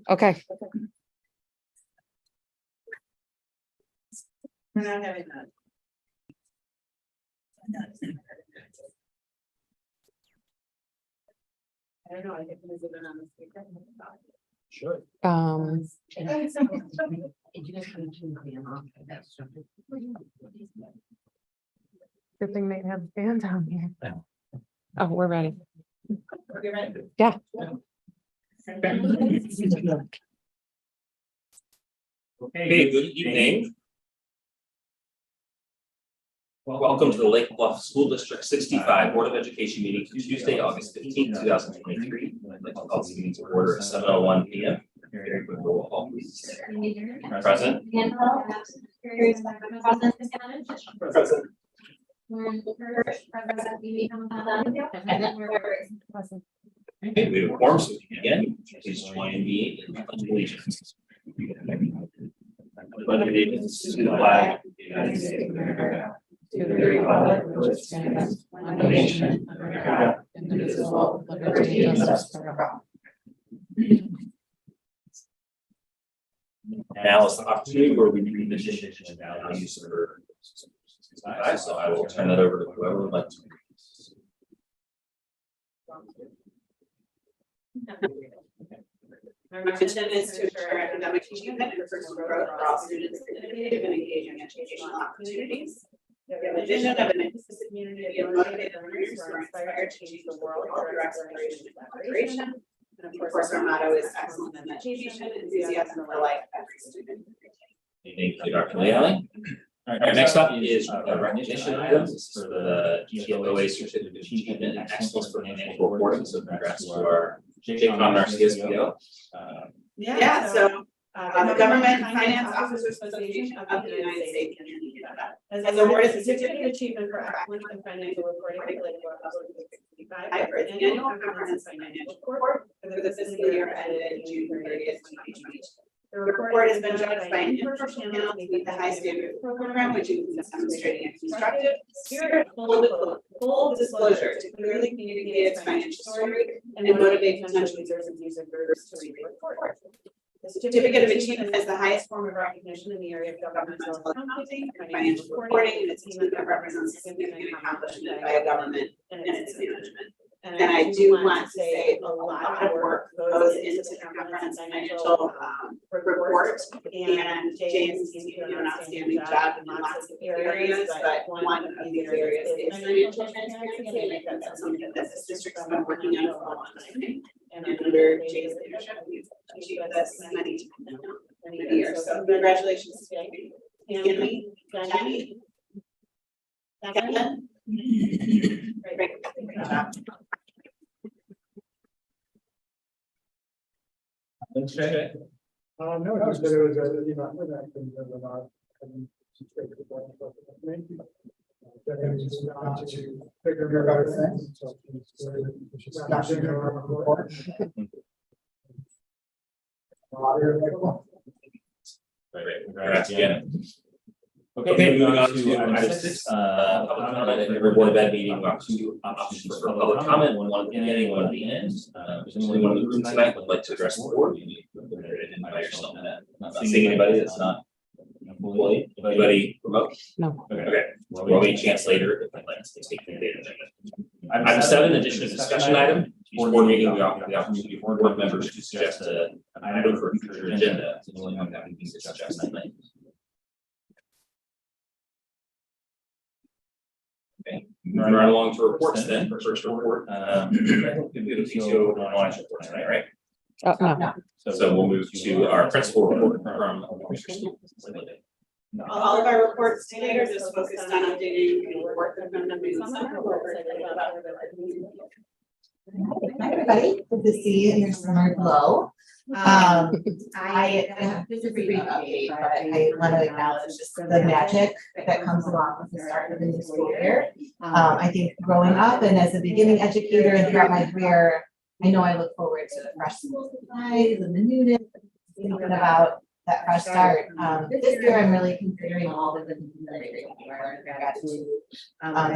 Okay. We're not having that. I don't know, I think we've been on the speaker. Sure. Good thing they have fans down here. Oh, we're ready. Okay, right. Yeah. Hey, good evening. Welcome to the Lake Bluff School District 65 Board of Education meeting for Tuesday, August 15th, 2023. I'd like to call this meeting to order at 7:01 p.m. Very quick roll call, please. Present. Present. Okay, we have a quorum, so again, please join me in the pledge of allegiance. I pledge allegiance to the flag of the United States of America, to the republic which stands one nation under God, indivisible, with liberty and justice for all. Now is the opportunity where we read the mission and values for. So I will turn that over to whoever would like to. Our mission is to ensure academic achievement and personal growth for all students in innovative and engaging educational opportunities. We have a vision of an inclusive community of motivated learners who are inspired to change the world through exploration and collaboration. And of course, our motto is excellence in education, enthusiasm for life, every student. Thank you, Dr. Leally. All right, next up is recognition items for the BOE Certificate of Achievement and Excellence for Financial Reporting. So congrats to our JCON, our CSPO. So the Government Finance Officers Association of the United States has awarded the Certificate of Achievement for Excellence in Financial Reporting for its annual comprehensive financial report for the fiscal year ended June 30th, 2022. The report has been judged by an impartial panel to meet the high standard of the program, which includes demonstrating a constructive, spirit of full disclosure to clearly communicate its financial story and motivate potential users and user groups to read the report. The Certificate of Achievement is the highest form of recognition in the area of governmental accounting and financial reporting, and it's a that represents significant accomplishment by a government and its management. And I do want to say a lot of work goes into the comprehensive financial report, and James is doing an outstanding job in lots of areas, but one of these areas is financial transparency, and I think that's something that this district's been working on for a long time. And under James' leadership, we've achieved this many years. So congratulations to Anthony, Jenny, Kevin. Great job. Okay. No, it was a, you know, to figure out other things. So she's not doing her report. Great, congrats again. Okay, moving on to item 6, public comment. At every Board of Ed meeting, we have 2 options for public comment, one at the beginning, one at the end. If there's anyone in the room tonight would like to address the board, you need to identify yourself in that. Not seeing anybody that's not employed. Anybody remote? No. Okay. We'll have a chance later if I'd like to take the data. Item 7, addition of discussion item. Each board meeting, we offer the opportunity for board members to suggest an item for a future agenda. So anyone have anything to suggest tonight? Okay, moving right along to reports then. First report, I think we have a PTO non-lunch report tonight, right? No. So we'll move to our principal report from Mr. Stoop. All of our reports today are just focused on updating the work that we've done this summer. We're excited about it. Hi, everybody. Good to see you in your summer glow. This is a brief update, but I want to acknowledge just the magic that comes along with the start of the new school year. I think growing up and as a beginning educator and throughout my career, I know I look forward to the fresh school supplies and the newness, thinking about that fresh start. This year, I'm really considering all of the things that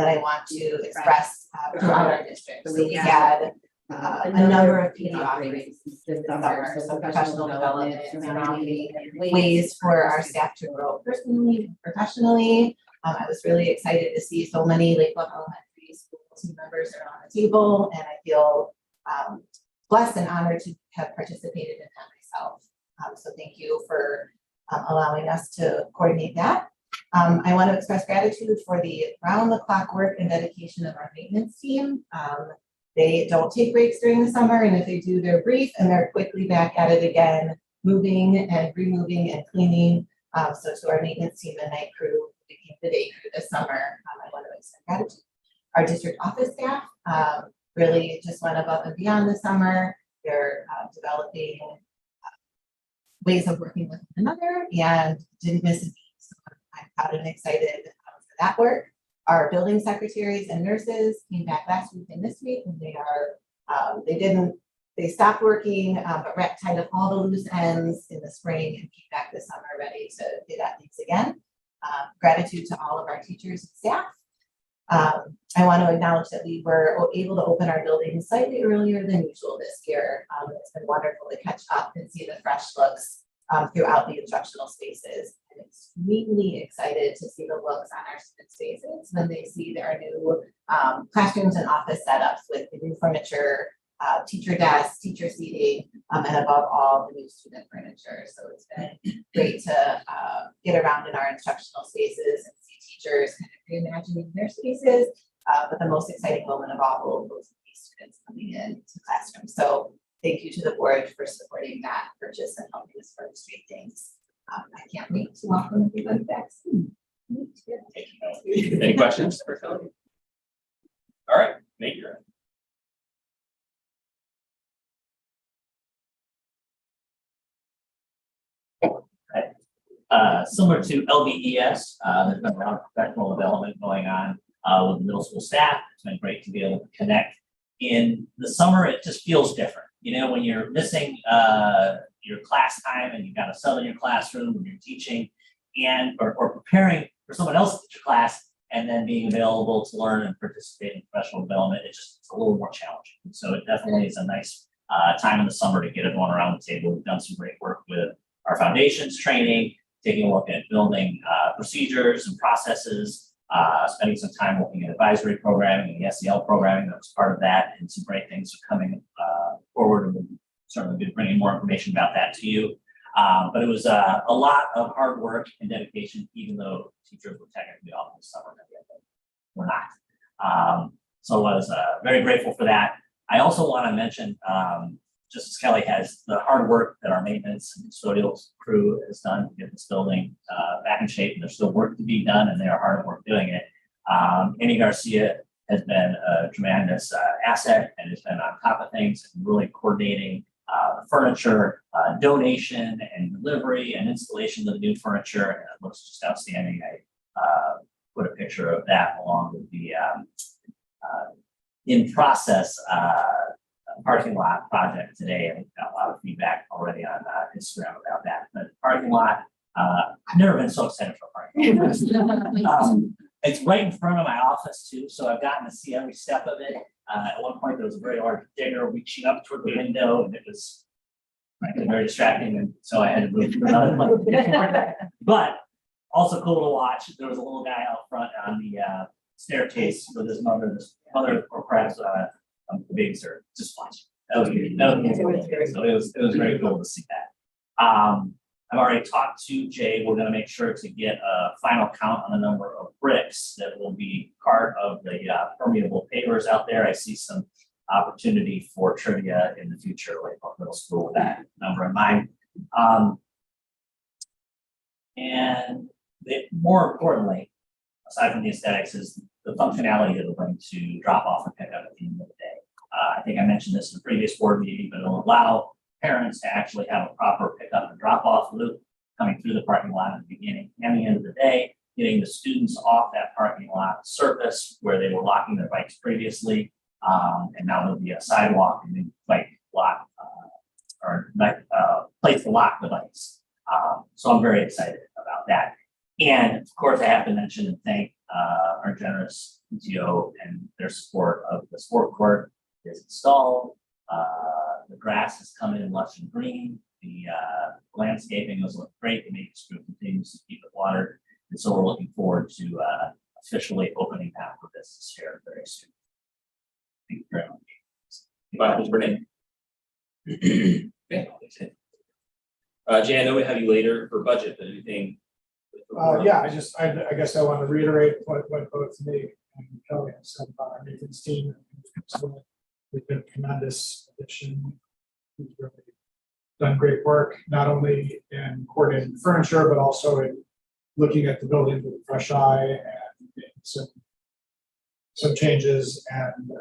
I want to express throughout our district. So we had a number of PD offerings this summer, so professional development, surrounding ways for our staff to grow personally and professionally. I was really excited to see so many Lakeville Elementary School team members are on the table, and I feel blessed and honored to have participated in that myself. So thank you for allowing us to coordinate that. I want to express gratitude for the round-the-clock work and dedication of our maintenance team. They don't take breaks during the summer, and if they do, they're brief and they're quickly back at it again, moving and removing and cleaning. So to our maintenance team and night crew, became the day crew this summer, I want to extend gratitude. Our district office staff really just went above and beyond this summer. They're developing ways of working with one another and didn't miss a beat. So I'm proud and excited for that work. Our building secretaries and nurses came back last week and this week, and they stopped working, but tied up all the loose ends in the spring and came back this summer ready to get at things again. Gratitude to all of our teachers and staff. I want to acknowledge that we were able to open our building slightly earlier than usual this year. It's been wonderful to catch up and see the fresh looks throughout the instructional spaces. I'm extremely excited to see the looks on our students' faces when they see our new classrooms and office setups with the new furniture, teacher desks, teacher seating, and above all, the new student furniture. So it's been great to get around in our instructional spaces and see teachers kind of reimagining their spaces. But the most exciting moment of all was these students coming in to classrooms. So thank you to the board for supporting that purchase and helping us orchestrate things. I can't wait to welcome everybody back soon. Any questions for Phil? All right, Nate, you're similar to LBES, there's been a lot of professional development going on with the middle school staff. It's been great to be able to connect. In the summer, it just feels different. You know, when you're missing your class time and you've got a sub in your classroom when you're teaching and or preparing for someone else to teach your class and then being available to learn and participate in professional development, it's a little more challenging. So it definitely is a nice time in the summer to get everyone around the table. We've done some great work with our foundations training, taking a look at building procedures and processes, spending some time looking at advisory programming and the SEL programming that was part of that, and some great things are coming forward, and we'll certainly be bringing more information about that to you. But it was a lot of hard work and dedication, even though teachers were technically off this summer. We're not. So I was very grateful for that. I also want to mention, just as Kelly has the hard work that our maintenance and custodial crew has done to get this building back in shape, and there's still work to be done, and they are hard at work doing it. Annie Garcia has been a tremendous asset and has been on top of things and really coordinating the furniture donation and delivery and installation of the new furniture, and it looks just outstanding. I put a picture of that along with the in process parking lot project today, and we've got a lot of feedback already on Instagram about that. But parking lot, I've never been so excited for parking lot. It's right in front of my office too, so I've gotten to see every step of it. At one point, there was a very large digger reaching up toward the window, and it was frankly very distracting, and so I had to move to another place. But also cool to watch. There was a little guy out front on the staircase with his mother, or perhaps the babies are just watching. That was good. So it was very cool to see that. I've already talked to Jay. We're going to make sure to get a final count on the number of bricks that will be part of the permeable pavers out there. I see some opportunity for trivia in the future, like middle school, with that number in mind. And more importantly, aside from the aesthetics, is the functionality that we're going to drop off and pick up at the end of the day. I think I mentioned this in the previous board meeting, but it'll allow parents to actually have a proper pickup and drop off loop coming through the parking lot at the beginning and the end of the day, getting the students off that parking lot surface where they were locking their bikes previously. And now there'll be a sidewalk and then bike lock place to lock the bikes. So I'm very excited about that. And of course, I have to mention and thank our generous PTO and their support of the sport court. is installed. The grass is coming in lush and green. The landscaping is looking great. The maintenance crew continues to keep it watered. And so we're looking forward to officially opening that for business here very soon. Thank you very much. Questions for Nate? Okay. Jay, I know we have you later for budget, but anything? Yeah, I guess I want to reiterate what both Nate and Kelly have said about our maintenance team. We've been a tremendous addition. We've really done great work, not only in coordinating the furniture, but also in looking at the building with a fresh eye and making some changes and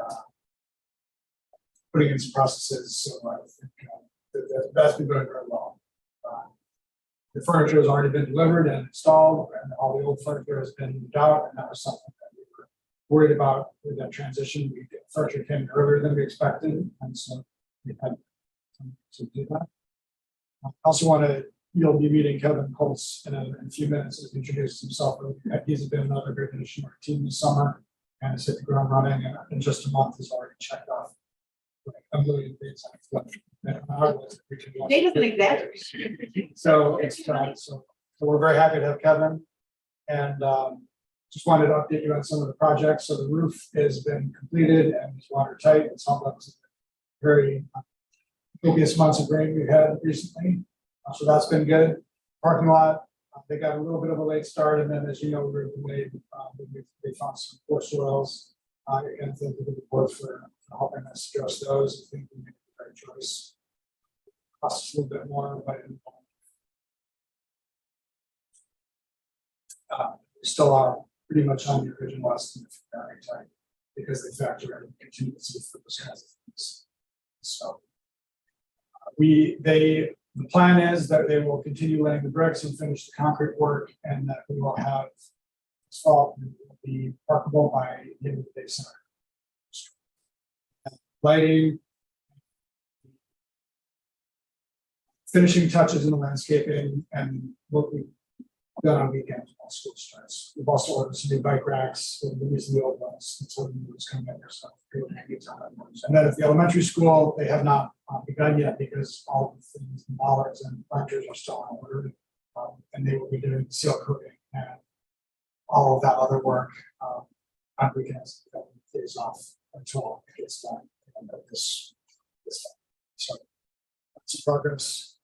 putting in some processes. So I think that's been going very well. The furniture has already been delivered and installed, and all the old furniture has been moved out, and that was something that we were worried about with that transition. Furniture came in earlier than we expected, and so we had to do that. I also want to, you'll be meeting Kevin Colts in a few minutes as he introduces himself. He's been another great addition to our team this summer and has hit the ground running, and in just a month has already checked off a million things. Jay doesn't exaggerate. So we're very happy to have Kevin, and just wanted to update you on some of the projects. So the roof has been completed and is watertight. It's all about very copious months of rain we've had recently, so that's been good. Parking lot, they got a little bit of a late start, and then as you know, we were delayed. They found some poor soils, and thank you to the board for helping us address those. I think we made the right choice. Costs a little bit more, but we still are pretty much on the original estimate for that time because they factor in contingency for those kinds of things. So the plan is that they will continue laying the bricks and finish the concrete work, and that we will have asphalt and will be parkable by the end of the day center. Lighting, finishing touches in the landscaping, and what we've done on weekends while school starts. We've also ordered some new bike racks. We're using the old ones until the new ones come in. So and then at the elementary school, they have not begun yet because all the things, the bollards and planters are still on order, and they will be doing seal coating and all of that other work on weekends. Days off until it gets done. This so that's progress.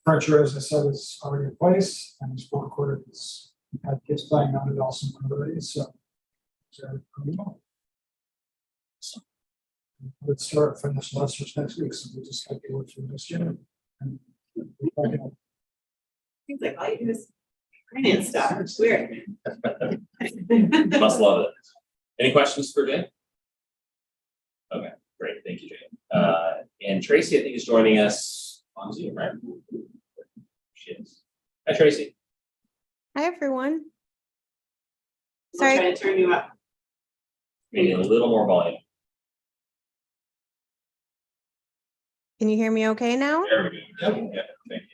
Furniture, as I said, is already in place, and it's fourth quarter. We've had kids playing on it also already, so pretty well. So let's start financial lessons next week. So we just got to work through this year. And Seems like all you do is finance stuff. It's weird. Must love it. Any questions for Jay? Okay, great. Thank you, Jay. And Tracy, I think, is joining us on Zoom, right? She is. Hi, Tracy. Hi, everyone. I'll Sorry. try to turn you up. Maybe a little more volume. Can you hear me okay now? There we go. Yeah, thank you.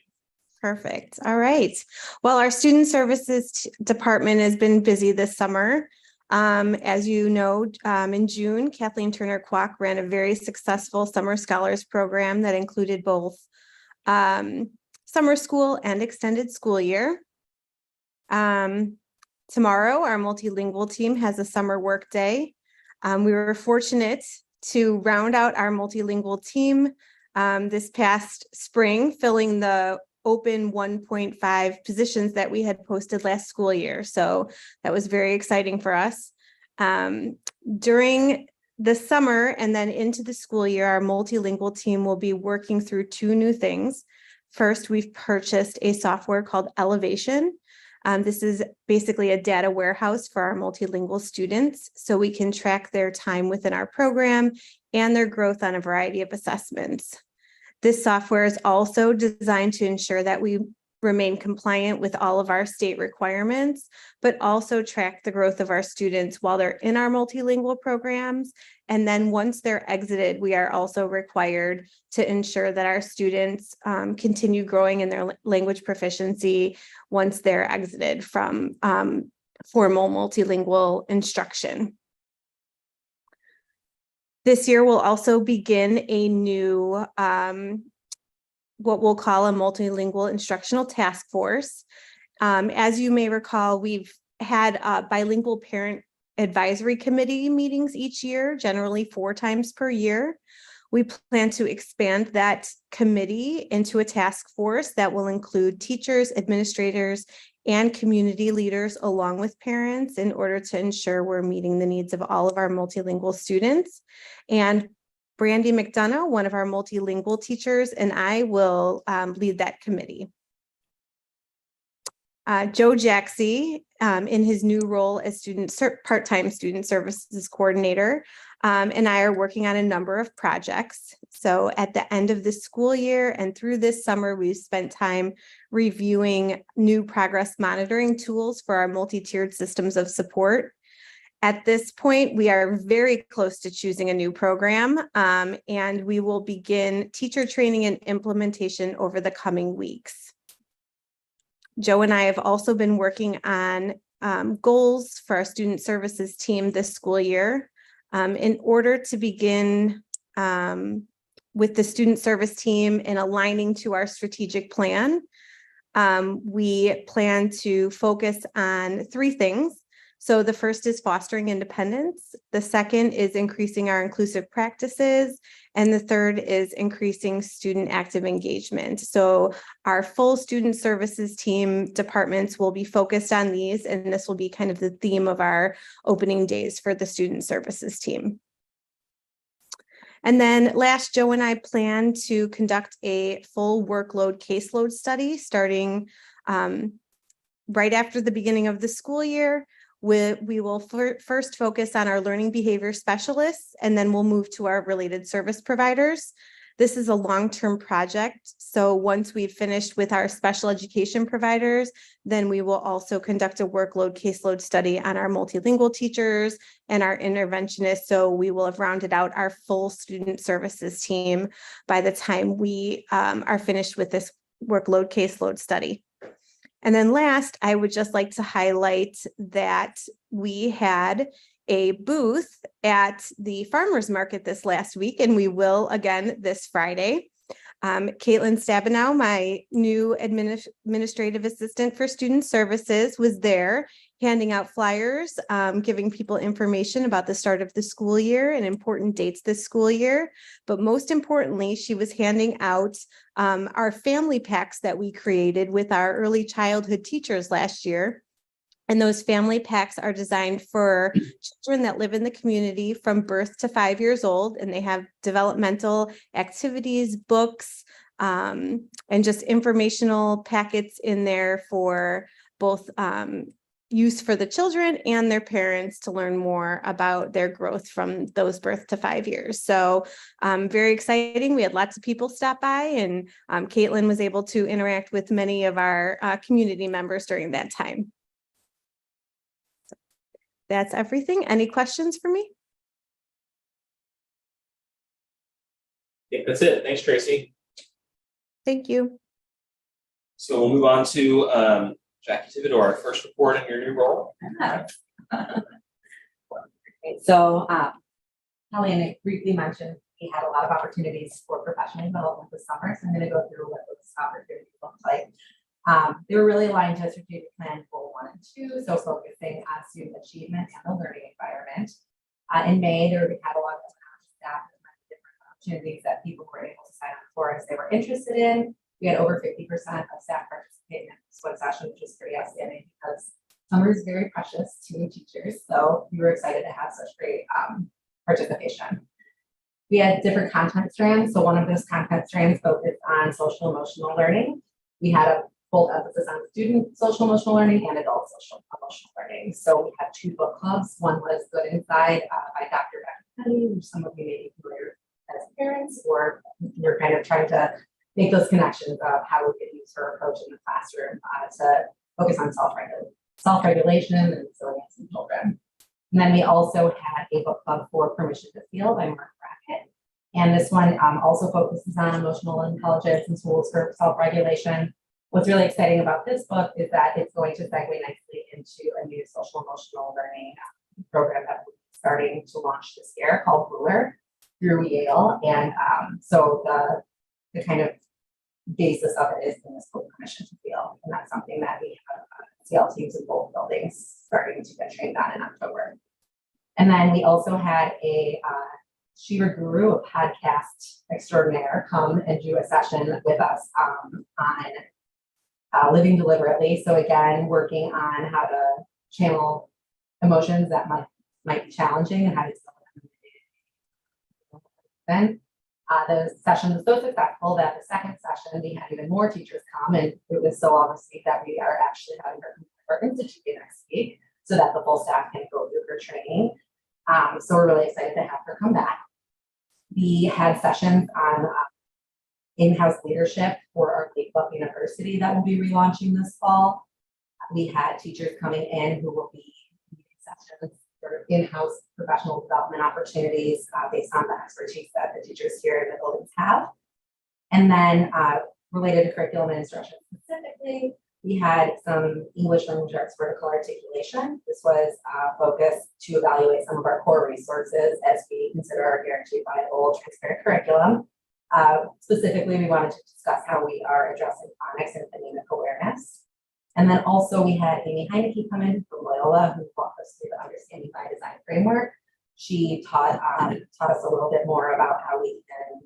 Perfect. All right. Well, our student services department has been busy this summer. As you know, in June, Kathleen Turner Kwok ran a very successful summer scholars program that included both summer school and extended school year. Tomorrow, our multilingual team has a summer work day. We were fortunate to round out our multilingual team this past spring, filling the open 1.5 positions that we had posted last school year. So that was very exciting for us. During the summer and then into the school year, our multilingual team will be working through two new things. First, we've purchased a software called Elevation. This is basically a data warehouse for our multilingual students, so we can track their time within our program and their growth on a variety of assessments. This software is also designed to ensure that we remain compliant with all of our state requirements, but also track the growth of our students while they're in our multilingual programs. And then once they're exited, we are also required to ensure that our students continue growing in their language proficiency once they're exited from formal multilingual instruction. This year we'll also begin a new, what we'll call a multilingual instructional task force. As you may recall, we've had bilingual parent advisory committee meetings each year, generally 4 times per year. We plan to expand that committee into a task force that will include teachers, administrators, and community leaders along with parents in order to ensure we're meeting the needs of all of our multilingual students. And Brandy McDonough, one of our multilingual teachers, and I will lead that committee. Joe Jaxie, in his new role as part-time student services coordinator, and I are working on a number of projects. So at the end of the school year and through this summer, we've spent time reviewing new progress monitoring tools for our multi-tiered systems of support. At this point, we are very close to choosing a new program, and we will begin teacher training and implementation over the coming weeks. Joe and I have also been working on goals for our student services team this school year. In order to begin with the student service team and aligning to our strategic plan, we plan to focus on 3 things. So the first is fostering independence. The second is increasing our inclusive practices. And the third is increasing student active engagement. So our full student services team departments will be focused on these, and this will be kind of the theme of our opening days for the student services team. And then last, Joe and I plan to conduct a full workload caseload study starting right after the beginning of the school year. We will first focus on our learning behavior specialists, and then we'll move to our related service providers. This is a long-term project. So once we've finished with our special education providers, then we will also conduct a workload caseload study on our multilingual teachers and our interventionists. So we will have rounded out our full student services team by the time we are finished with this workload caseload study. And then last, I would just like to highlight that we had a booth at the farmers market this last week, and we will again this Friday. Caitlin Stabenow, my new administrative assistant for student services, was there handing out flyers, giving people information about the start of the school year and important dates this school year. But most importantly, she was handing out our family packs that we created with our early childhood teachers last year. And those family packs are designed for children that live in the community from birth to 5 years old, and they have developmental activities, books, and just informational packets in there for both use for the children and their parents to learn more about their growth from those birth to 5 years. So very exciting. We had lots of people stop by, and Caitlin was able to interact with many of our community members during that time. That's everything. Any questions for me? Yeah, that's it. Thanks, Tracy. Thank you. So we'll move on to Jackie Thibodeau, our first report in your new role. So Kelly and I briefly mentioned we had a lot of opportunities for professional development this summer. So I'm going to go through what those opportunities look like. They were really aligned to a strategic plan goal 1 and 2, so focusing on student achievement and the learning environment. In May, there we had a lot of staff and different opportunities that people were able to sign up for as they were interested in. We had over 50% of staff participating in this one session, which is pretty outstanding because summer is very precious to teachers. So we were excited to have such great participation. We had different content strands. So one of those content strands focused on social emotional learning. We had a full emphasis on student social emotional learning and adult social emotional learning. So we had 2 book clubs. One was Good Inside by Dr. Becky, which some of you may be familiar as parents, or you're kind of trying to make those connections of how we could use her approach in the classroom to focus on self-regulation and resilience in children. And then we also had a book club for Permission to Feel by Mark Brackett. And this one also focuses on emotional intelligence and tools for self-regulation. What's really exciting about this book is that it's going to segue nicely into a new social emotional learning program that we're starting to launch this year called Ruler. through Yale. And so the kind of basis of it is in the school commission field. And that's something that we have CL teams in both buildings starting to get trained on in October. And then we also had a Shiva Guru, a podcast extraordinaire, come and do a session with us on living deliberately. So again, working on how to channel emotions that might be challenging and how to then the session was so successful that the second session we had even more teachers come, and it was so well received that we are actually having her institute next week so that the full staff can go through her training. So we're really excited to have her come back. We had sessions on in-house leadership for our Lake Bluff University that will be relaunching this fall. We had teachers coming in who will be leading sessions for in-house professional development opportunities based on the expertise that the teachers here in the buildings have. And then related to curriculum and instruction specifically, we had some English language arts vertical articulation. This was focused to evaluate some of our core resources as we consider our guaranteed viable transparent curriculum. Specifically, we wanted to discuss how we are addressing phonics and phonemic awareness. And then also we had Amy Heineke come in from Loyola, who walked us through the Understanding by Design framework. She taught us a little bit more about how we can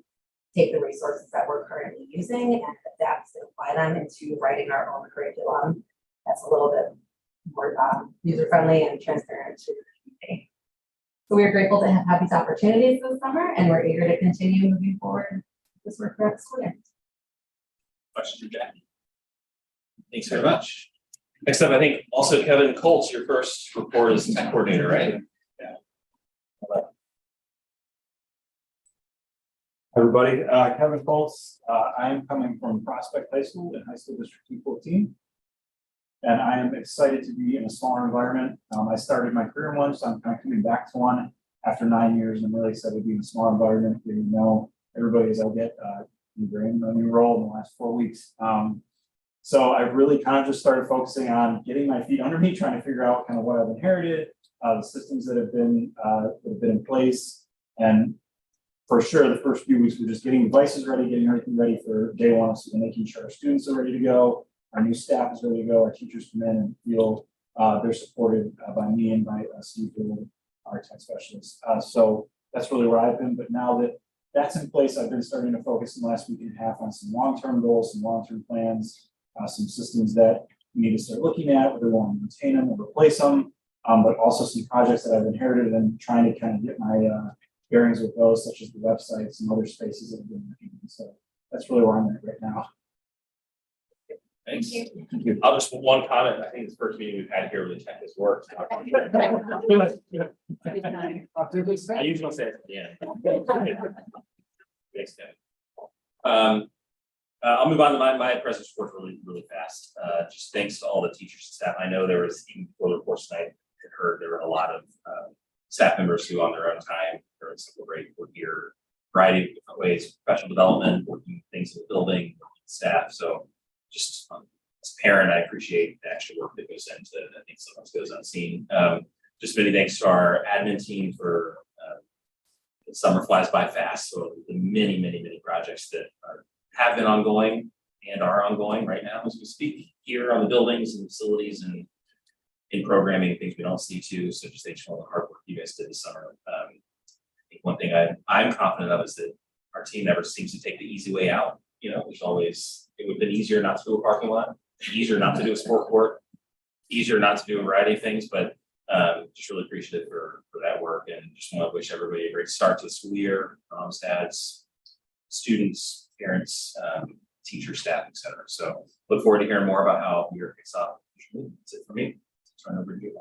take the resources that we're currently using and adapt and apply them into writing our own curriculum that's a little bit more user-friendly and transparent to the community. So we are grateful to have these opportunities this summer, and we're eager to continue moving forward this work for our students. Question, Jackie. Thanks very much. Next up, I think also Kevin Colts, your first report as tech coordinator, right? Yeah. Everybody, Kevin Foltz. I am coming from Prospect High School in High School District 214. And I am excited to be in a smaller environment. I started my career in one, so I'm kind of coming back to one after 9 years. And I'm really excited to be in a small environment, getting to know everybody as I get ingrained in my new role in the last 4 weeks. So I've really kind of just started focusing on getting my feet under me, trying to figure out kind of what I've inherited, the systems that have been in place. And for sure, the first few weeks, we're just getting devices ready, getting everything ready for day one. So we're making sure our students are ready to go, our new staff is ready to go, our teachers come in and feel they're supported by me and by Steve, our tech specialist. So that's really where I've been. But now that that's in place, I've been starting to focus in the last week and a half on some long-term goals, some long-term plans, some systems that we need to start looking at, whether we want to maintain them or replace them, but also some projects that I've inherited and trying to kind of get my bearings with those, such as the websites and other spaces that I've been working on. So that's really where I'm at right now. Thanks. Thank you. I'll just one comment. I think it's the first meeting we've had here where the tech has worked. I usually say it at the end. Thanks, Kevin. I'll move on to my presence report really fast. Just thanks to all the teachers and staff. I know there was, even before the report tonight, I heard there were a lot of staff members who on their own time during civil break were here a variety of different ways, professional development, working things in the building, working with staff. So just as a parent, I appreciate the extra work that goes into it. I think sometimes goes unseen. Just many thanks to our admin team for the summer flies by fast. So the many projects that have been ongoing and are ongoing right now as we speak here on the buildings and facilities and in programming, things we don't see too. So just thanks for all the hard work you guys did this summer. I think one thing I'm confident of is that our team never seems to take the easy way out. You know, there's always, it would have been easier not to do a parking lot, easier not to do a sport court, easier not to do a variety of things, but just really appreciative for that work, and just want to wish everybody a great start to the school year, moms, dads, students, parents, teachers, staff, etc. So look forward to hearing more about how the year kicks off. That's it for me. Turn over to you.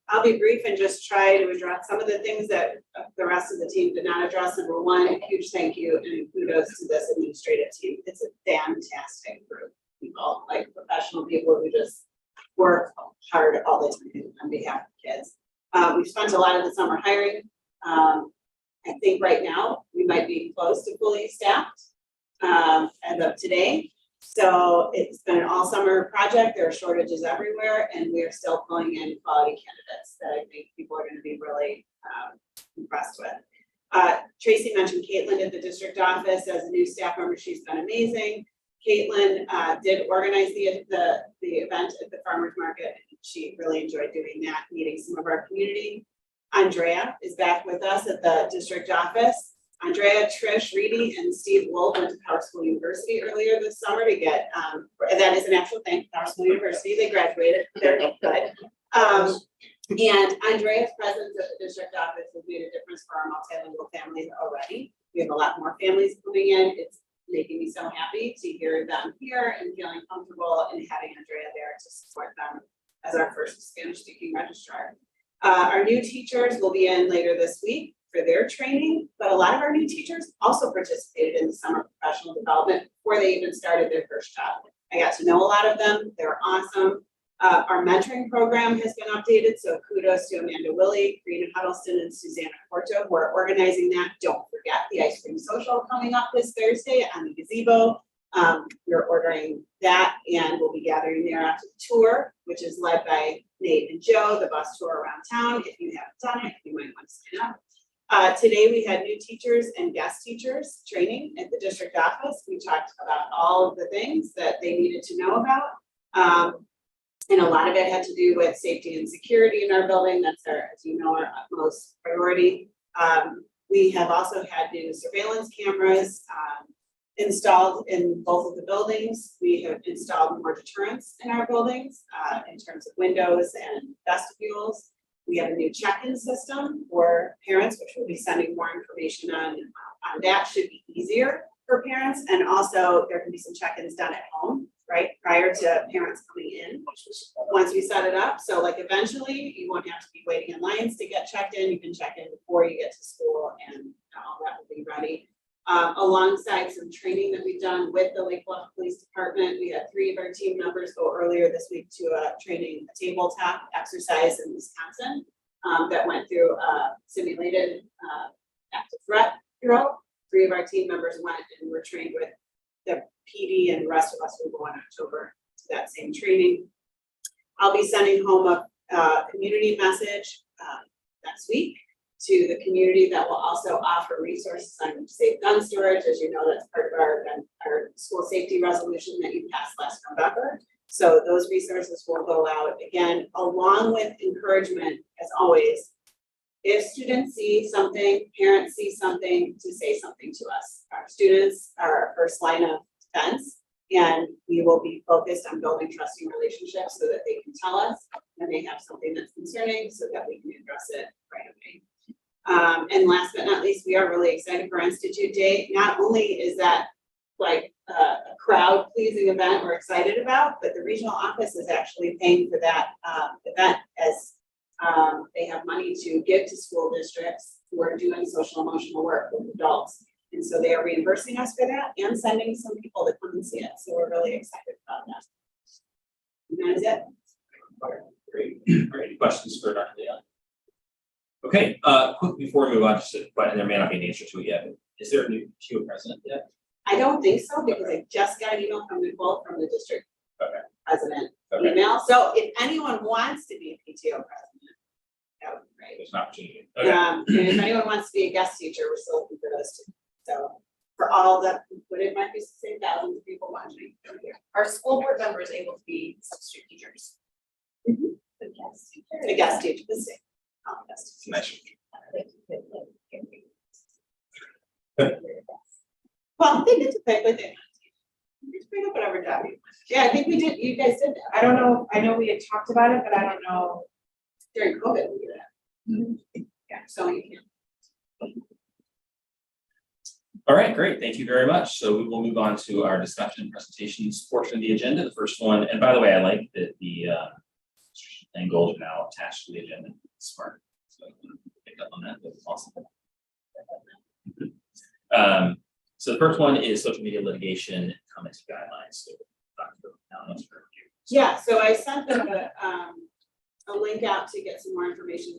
I'll be brief and just try to address some of the things that the rest of the team did not address. Number one, a huge thank you and kudos to this administrative team. It's a fantastic group of people, like professional people who just work hard all the time on behalf of kids. We've spent a lot of the summer hiring. I think right now we might be close to fully staffed as of today. So it's been an all summer project. There are shortages everywhere, and we are still pulling in quality candidates that I think people are going to be really impressed with. Tracy mentioned Caitlin at the district office as a new staff member. She's been amazing. Caitlin did organize the event at the farmers market. She really enjoyed doing that, meeting some of our community. Andrea is back with us at the district office. Andrea, Trish, Reedy, and Steve Wolf went to Power School University earlier this summer to get, that is an actual thing, Power School University, they graduated, they're good. And Andrea's presence at the district office has made a difference for our multilingual families already. We have a lot more families coming in. It's making me so happy to hear them here and feeling comfortable and having Andrea there to support them as our first Spanish speaking registrar. Our new teachers will be in later this week for their training, but a lot of our new teachers also participated in the summer professional development before they even started their first job. I got to know a lot of them. They're awesome. Our mentoring program has been updated, so kudos to Amanda Willie, Karina Huddleston, and Susanna Porto who are organizing that. Don't forget the ice cream social coming up this Thursday on the gazebo. We're ordering that, and we'll be gathering there after the tour, which is led by Nate and Joe, the bus tour around town. If you haven't done it, you might want to sign up. Today we had new teachers and guest teachers training at the district office. We talked about all of the things that they needed to know about. And a lot of it had to do with safety and security in our building. That's our, as you know, our utmost priority. We have also had new surveillance cameras installed in both of the buildings. We have installed more deterrents in our buildings in terms of windows and vestibules. We have a new check-in system for parents, which we'll be sending more information on that. Should be easier for parents, and also there can be some check-ins done at home, right, prior to parents coming in once we set it up. So like eventually you won't have to be waiting in lines to get checked in. You can check in before you get to school, and all that will be ready. Alongside some training that we've done with the Lake Bluff Police Department, we had 3 of our team members go earlier this week to a tabletop exercise in Wisconsin that went through a simulated active threat drill. 3 of our team members went and were trained with the PD, and the rest of us will go in October to that same training. I'll be sending home a community message next week to the community that will also offer resources on safe gun storage. As you know, that's part of our school safety resolution that you passed last November. So those resources will go out again, along with encouragement, as always. If students see something, parents see something, to say something to us. Our students are our first line of defense, and we will be focused on building trusting relationships so that they can tell us when they have something that's concerning, so that we can address it right away. And last but not least, we are really excited for Institute Day. Not only is that like a crowd pleasing event we're excited about, but the regional office is actually paying for that event, as they have money to give to school districts who are doing social emotional work with adults. And so they are reimbursing us for that and sending some people to come and see it. So we're really excited about that. And that is it. Great. All right, any questions for Dr. Leon? Okay, quick before we move on, and there may not be an answer to it yet, but is there a new PTO president yet? I don't think so, because I just got an email from Nicole from the district president email. So if anyone wants to be a PTO president, that would be great. There's an opportunity. Okay. And if anyone wants to be a guest teacher, we're still looking for those too. So for all the, what it might be, say thousands of people watching. Our school board members able to be substitute teachers. Mm-hmm. The guest teacher, the same. Nice. Well, they get to pick what they want. Just bring up whatever job you want. Yeah, I think we did, you guys did that. I don't know, I know we had talked about it, but I don't know. During COVID, we did that. Yeah, so you can. All right, great. Thank you very much. So we will move on to our discussion and presentations portion of the agenda. The first one, and by the way, I like that the and goals are now attached to the agenda. Smart. So pick up on that. That's awesome. So the first one is social media litigation comments guidelines. So Dr. Allen, Yeah, so I sent them a link out to get some more information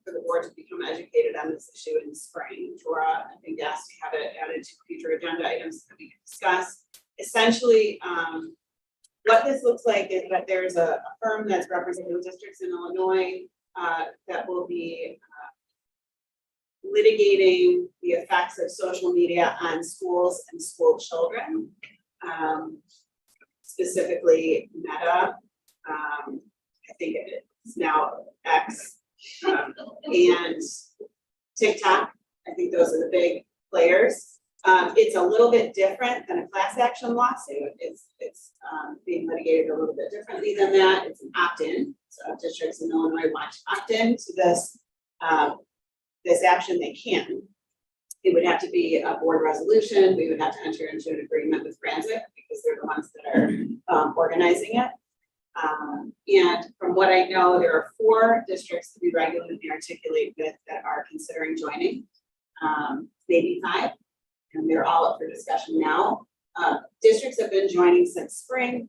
for the board to become educated on this issue in the spring. Dora, I think, asked to have it added to future agenda items that we can discuss. Essentially, what this looks like is that there's a firm that's representing districts in Illinois that will be litigating the effects of social media on schools and school children. Specifically Meta, I think it's now X, and TikTok. I think those are the big players. It's a little bit different than a class action lawsuit. It's being litigated a little bit differently than that. It's an opt-in. So if districts in Illinois want to opt in to this, this action, they can. It would have to be a board resolution. We would have to enter into an agreement with Frantic because they're the ones that are organizing it. And from what I know, there are 4 districts that we regularly articulate with that are considering joining, maybe 5, and they're all up for discussion now. Districts have been joining since spring,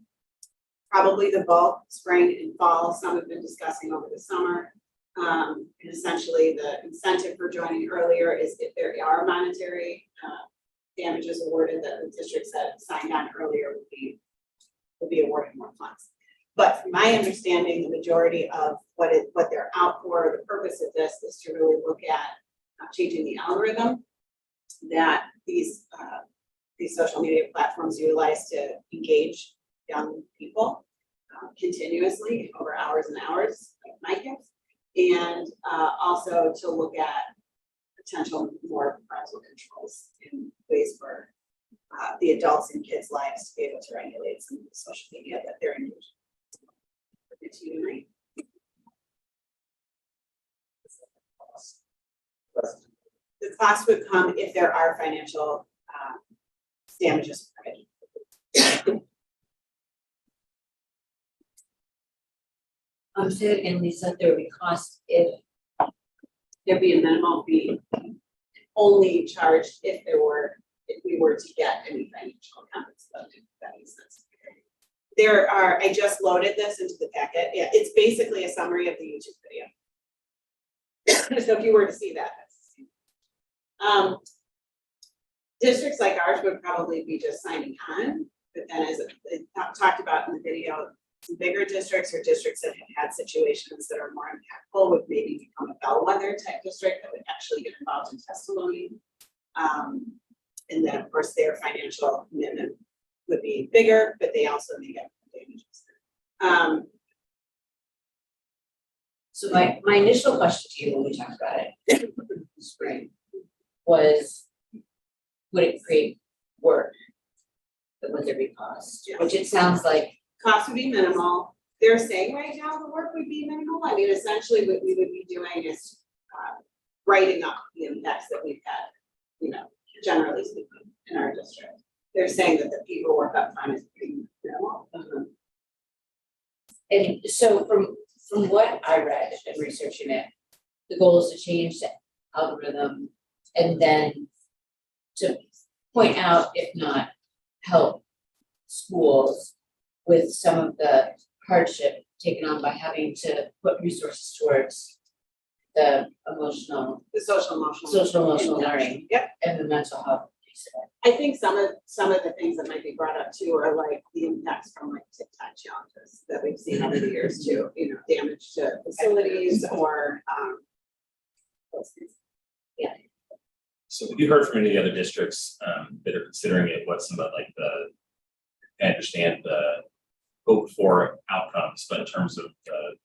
probably the bulk, spring and fall. Some have been discussing over the summer. And essentially the incentive for joining earlier is if there are monetary damages awarded that the districts that signed on earlier would be awarded more funds. But from my understanding, the majority of what they're out for, the purpose of this is to really look at changing the algorithm that these social media platforms utilize to engage young people continuously over hours and hours, like my kids. And also to look at potential more parental controls in ways for the adults in kids' lives to be able to regulate some of the social media that they're engaged in. The cost would come if there are financial damages. Say it again, Lisa, there would be cost if There'd be a minimal fee only charged if we were to get any financial compensation, if that makes sense. I just loaded this into the packet. Yeah, it's basically a summary of the YouTube video. So if you were to see that, districts like ours would probably be just signing on, but then as it talked about in the video, some bigger districts or districts that have had situations that are more impactful would maybe become a bellwether type district that would actually get involved in testimony. And then of course their financial commitment would be bigger, but they also may get damages. So my initial question to you when we talked about it in the spring was, would it create work? But would there be cost? Yes. Which it sounds like. Cost would be minimal. They're saying right now the work would be minimal. I mean, essentially what we would be doing is writing up the impacts that we've had, generally speaking in our district. They're saying that the paperwork up front is pretty minimal. And so from what I read and researching it, the goal is to change the algorithm and then to point out, if not help schools with some of the hardship taken on by having to put resources towards the social emotional learning. Yep. And the mental health piece of I think some of the things that might be brought up too are like the impacts from like TikTok challenges that we've seen over the years too, damage to facilities or those things. Yeah. So have you heard from any of the other districts that are considering it, what some of I understand the hope for outcomes, but in terms of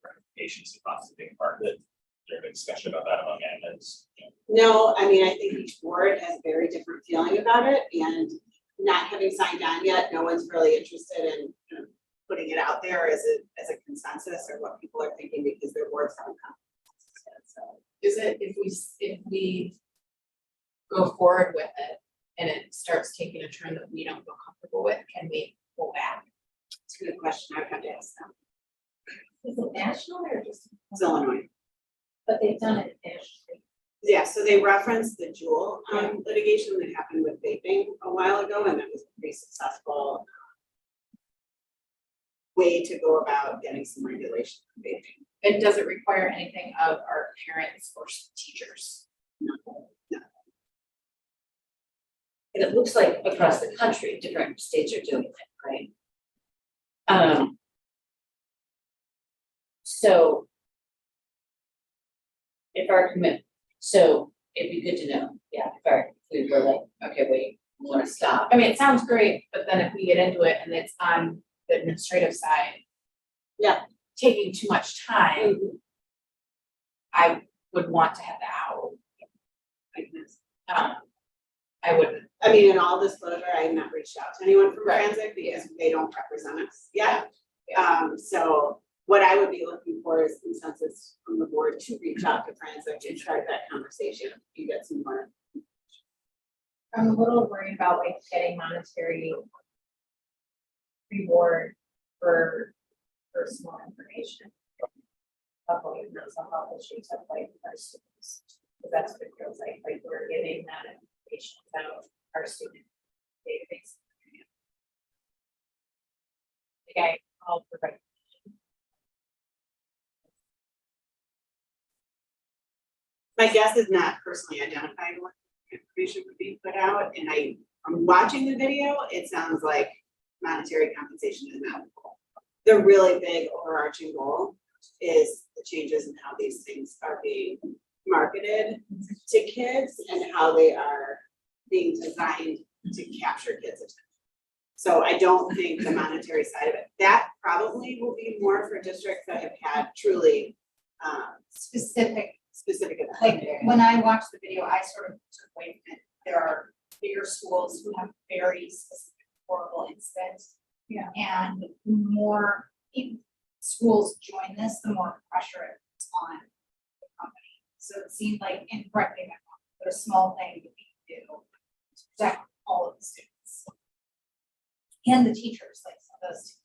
ramifications and costs being part of it, there's a discussion about that among admins. No, I mean, I think each board has a very different feeling about it, and not having signed on yet, no one's really interested in putting it out there as a consensus or what people are thinking because their boards haven't come. So Is it if we go forward with it and it starts taking a turn that we don't feel comfortable with, can we go back? it's a good question. I would have to ask them. Is it national or just? It's Illinois. But they've done it nationally. Yeah, so they referenced the Juul litigation that happened with vaping a while ago, and that was a pretty successful way to go about getting some regulation on vaping. And does it require anything of our parents or teachers? No. And it looks like across the country, different states are doing it, right? So if our commitment, so it'd be good to know, yeah, if we were like, okay, wait, we wanna stop. I mean, it sounds great, but then if we get into it and it's on the administrative side. Yeah. Taking too much time. I would want to have the hour. Like this. I wouldn't. I mean, in all disclosure, I have not reached out to anyone from Right. Transit because they don't represent us yet. So what I would be looking for is consensus from the board to reach out to Transit and start that conversation. You get some more. I'm a little worried about like getting monetary reward for small information. Of like mental health issues of like our students, because that's what it feels like we're getting that information about our student database. Like I called for like. My guess is not personally identified what information would be put out, and from watching the video, it sounds like monetary compensation is not the goal. The really big overarching goal is the changes in how these things are being marketed to kids and how they are being designed to capture kids' attention. So I don't think the monetary side of it, that probably will be more for districts that have had truly Specific, events. like when I watched the video, I sort of took away from it. There are bigger schools who have very specific horrible incidents. Yeah. And the more schools join this, the more pressure it's on the company. So it seemed like, and correct me if I'm wrong, but a small thing that we can do to protect all of the students. And the teachers, like some of those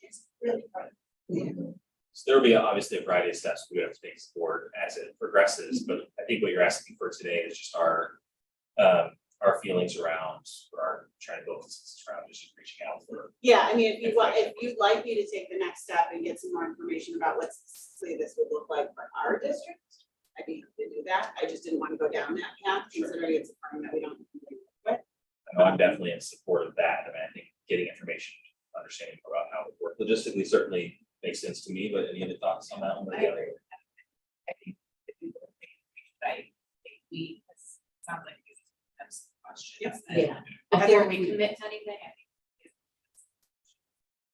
is really critical. So there will be obviously a variety of steps we have to take forward as it progresses, but I think what you're asking for today is just our feelings around, or our trying to build consensus around just reaching out for. Yeah, I mean, if you'd like me to take the next step and get some more information about what specifically this would look like for our district, I'd be happy to do that. I just didn't want to go down that path, considering it's a firm that we don't completely work with. I know I'm definitely in support of that. I mean, I think getting information, understanding more about how it works logistically certainly makes sense to me, but any other thoughts on that one? I agree with that. I think if you look at it, I think we, it sounds like you have some questions. Yeah. Before we commit to anything, I think.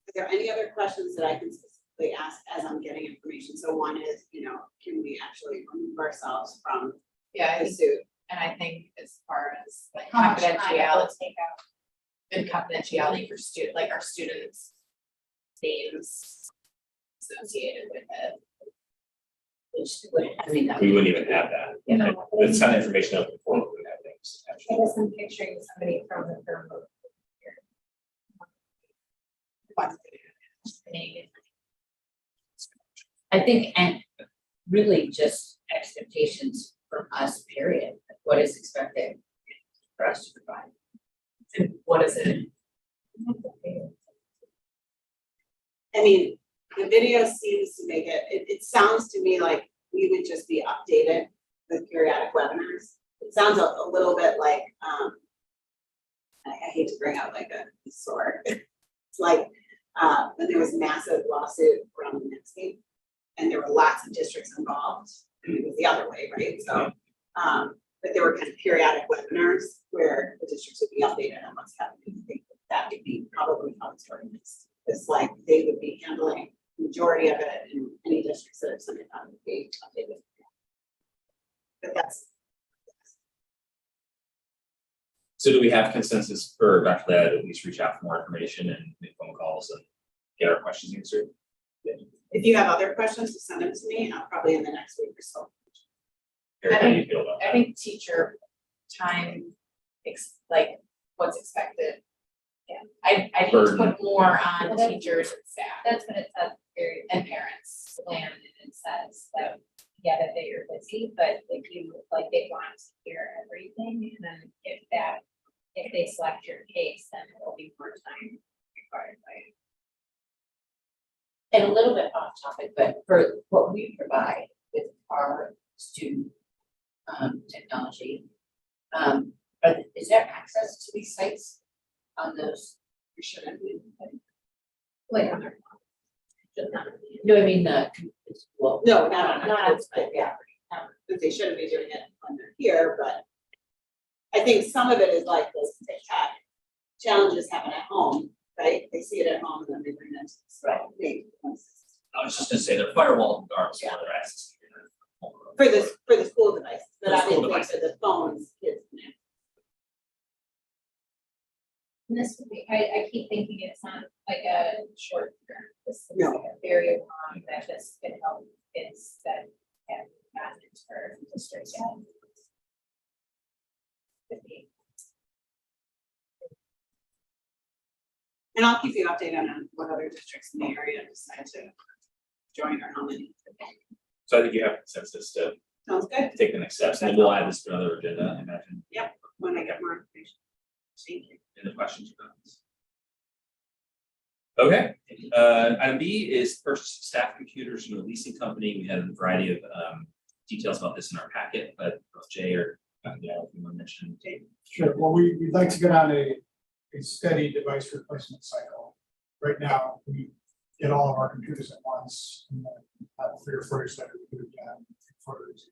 Are there any other questions that I can specifically ask as I'm getting information? So one is, can we actually remove ourselves from Yeah, the suit? and I think as far as like How much time it will confidentiality take out. and confidentiality for like our students' names associated with it. Which would, I mean, that We would. wouldn't even have that. You know, It's kind of information open for, we would have things. I guess I'm picturing somebody from the firm. I think, and really just expectations from us, period, what is expected for us to provide. And what is it? I mean, the video seems to make it sounds to me like we would just be updated with periodic webinars. It sounds a little bit like, I hate to bring out like a sword. It's like, when there was a massive lawsuit around the Netscape and there were lots of districts involved, and it was the other way, right? So, but there were kind of periodic webinars where the districts would be updated on what's happening. I think that would be probably how it's starting this. It's like they would be handling the majority of it, and any districts that are sent it on would be updated. But that's. So do we have consensus for Dr. Ladd, at least reach out for more information and make phone calls and get our questions answered? If you have other questions, to send them to me, probably in the next week or so. Eric, how do you feel about I that? think teacher time, like what's expected. Yeah, I need to Burden. put more on teachers and staff That's what it says, very, and parents. plan, and it says that, yeah, that they are busy, but if you, like, they want to hear everything, and then if they select your case, then it will be more time required by you. And a little bit off topic, but for what we provide with our student technology, is there access to these sites on those? You shouldn't be. Like, on their No, I mean, well. No, not on Not on, yeah. yeah. But they shouldn't be doing it on their here, but I think some of it is like this, they had challenges happen at home, right? They see it at home and then they bring it to this, right? I was just gonna say their firewall guards for their access. For the school devices, but For the school obviously for the phones, kids. And this would be, I keep thinking it's not like a short term, this is No. like a very long, that this could help kids that have gotten into our district yet. Could be. And I'll keep you updated on what other districts in the area decide to join or how many. So I think you have consensus to Sounds good, take the next steps, and then we'll add this to another agenda, I imagine. when I get more information. Thank you. Any questions or comments? Okay, item B is purchase staff computers from the leasing company. We had a variety of details about this in our packet, but both Jay or yeah, if you want to mention. Sure, well, we'd like to get on a steady device replacement cycle. Right now, we get all of our computers at once, and then have 3 or 4 years later, we do it again, 4 years.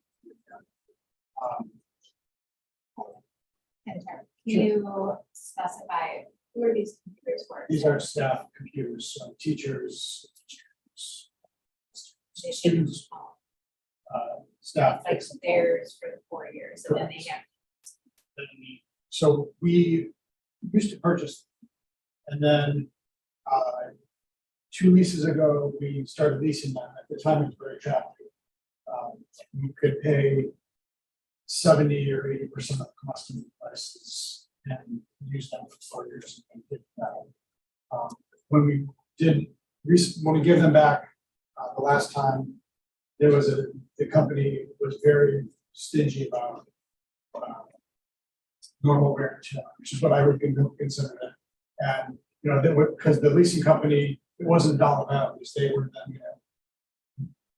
Can you specify who are these computers for? These are staff computers, so teachers, students, staff. Like theirs for the 4 years, and then they have. So we used to purchase, and then 2 leases ago, we started leasing them. At the time, it was very attractive. You could pay 70 or 80% of the cost of the devices and use them for 4 years. And did that. When we gave them back the last time, the company was very stingy about normal wear and tear, which is what I would consider it. And, you know, because the leasing company, it wasn't dollar values, they were then, you know,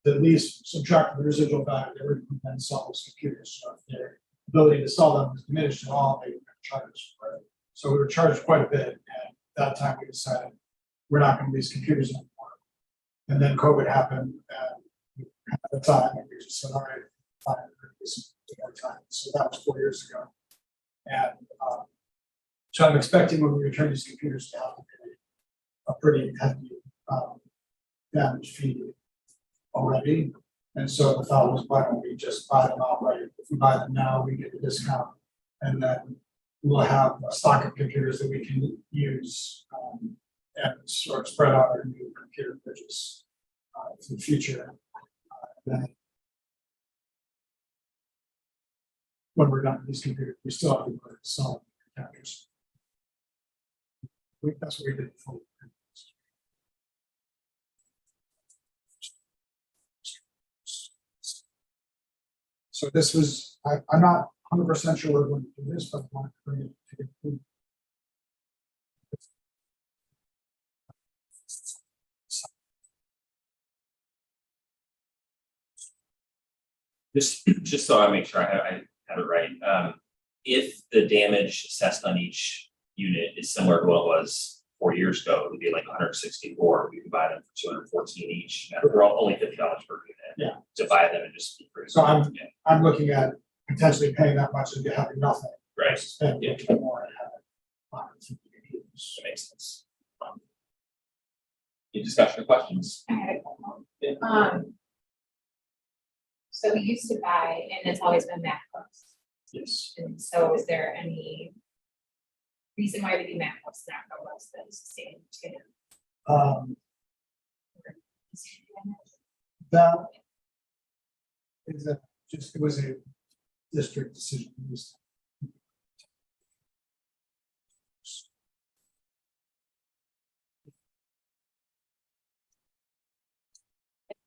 the lease subtract the residual value, they were then sell those computers. So if their ability to sell them was diminished at all, they were charged for it. So we were charged quite a bit, and at that time we decided we're not going to lease computers anymore. And then COVID happened, and at the time we just said, all right, fine, we're leasing more time. So that was 4 years ago. And so I'm expecting when we return these computers to have to pay a pretty hefty damage fee already. And so the thought was, why don't we just buy them outright? If we buy them now, we get a discount, and then we'll have a stock of computers that we can use and sort of spread out our new computer purchase for the future. Then when we're done with these computers, we still have to go to sell computers. That's what we did before. So this was, I'm not 100% sure we're going to do this, but I want to bring it to conclude. Just so I make sure I have it right, if the damage assessed on each unit is similar to what it was 4 years ago, it would be like 164. We could buy them for 214 each. And they're all only $50 per unit. Yeah. To buy them and just be free. So I'm looking at potentially paying that much and having nothing. Right. versus paying a little bit more and having That makes sense. Any discussion or questions? I had a couple. So we used to buy, and it's always been MacBooks, Yes. and so is there any reason why we do MacBooks, not Chromebooks, that is the same to That is it was a district decision.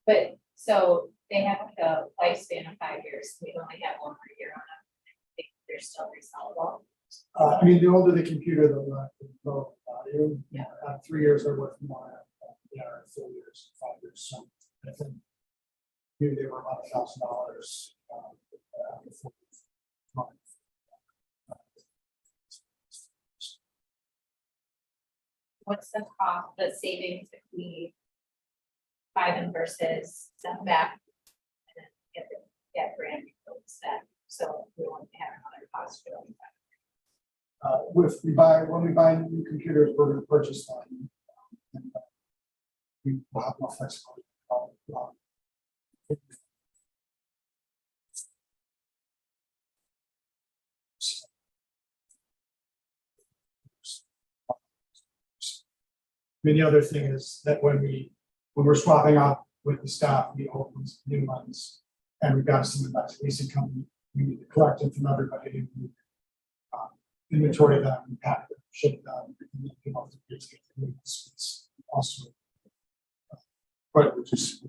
But so they have like a lifespan of 5 years, we only have 1 more year on them. I think they're still resellable. I mean, the older the computer, the lower value. Yeah. 3 years are worth more. 4 years, 5 years. So I think maybe they were about $1,000. What's the cost, the savings if we buy them versus send them back? And then get brand new set, so we want when we buy new computers, we're gonna purchase them. We will have more flexibility. I mean, the other thing is that when we're swapping out with the staff, we open new ones, and we've got to send them back to the leasing company. We need to collect them from everybody, and we, inventory them, pack them, ship them, and then give off the kids, get the new ones. It's also quite which is.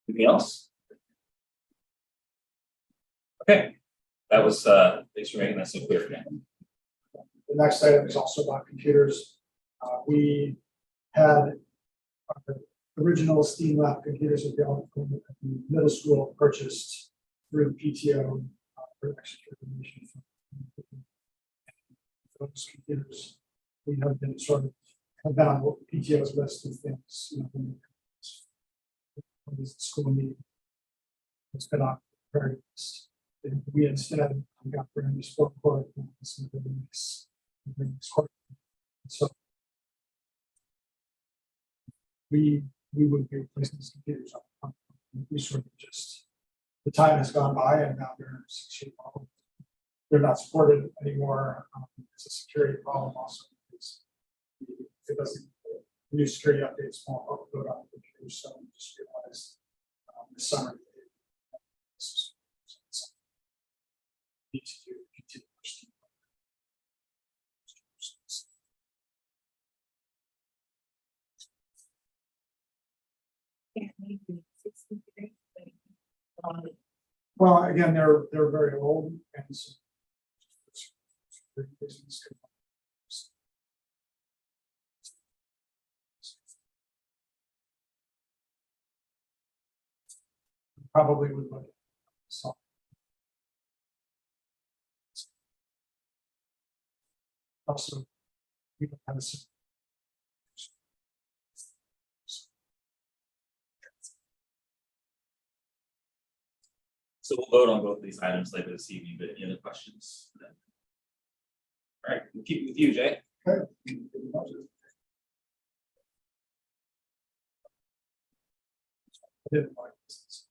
Anything else? Okay, that was, thanks for making that so clear for me. The next item is also about computers. We had our original Steam lab computers available at the middle school purchased through the PTO for extra information. Those computers, we have been sort of have been on PTO's list of things, you know, when the school meeting. It's been on the very list. And we instead got brand new sport court and some of the mix. So we would be replacing these computers. We sort of just, the time has gone by and now they're 6 years old. They're not supported anymore. It's a security problem also. Because it doesn't, new security updates won't go on the computer. So we just realized this summer. Need to do continuous. Well, again, they're very old and so probably would look at so. Also, we don't have a So we'll vote on both of these items later this evening, but any other questions? All right, we'll keep it with you, Jay. okay. Didn't like this.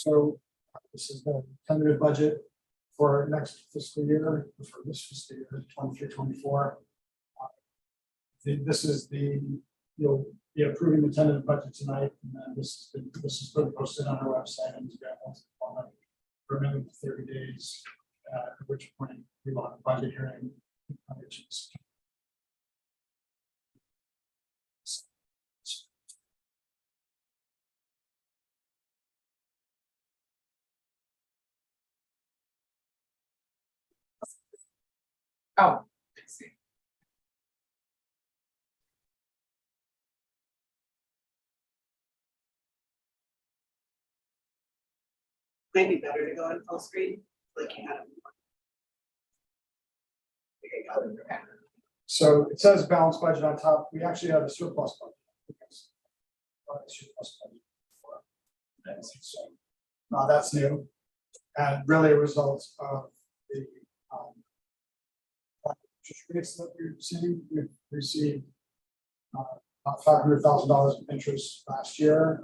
So this is the tentative budget for next fiscal year, for this fiscal year, 23-24. This is the, you'll be approving the tentative budget tonight, and then this is posted on our website and for another 30 days, at which point we will have a budget hearing. Oh, I see. Might be better to go in full screen, like you had. So it says balanced budget on top. We actually have a surplus budget. So, that's new, and really a result of the interest rates that we've seen. We've received about $500,000 of interest last year.